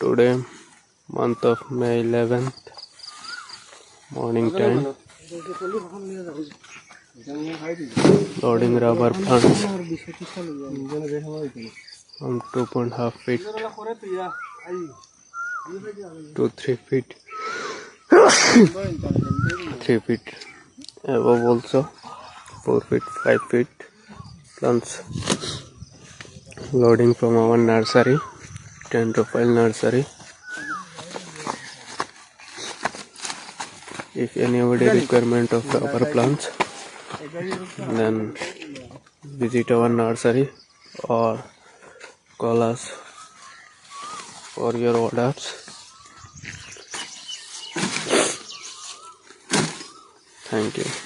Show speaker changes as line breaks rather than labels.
Today, month of May 11th, morning time, loading rubber plants from 2.5 feet to 3 feet, 3 feet above also, 4 feet, 5 feet plants. Loading from our nursery, Dendrophile nursery. If anybody requirement of rubber plants, then visit our nursery or call us for your orders. Thank you.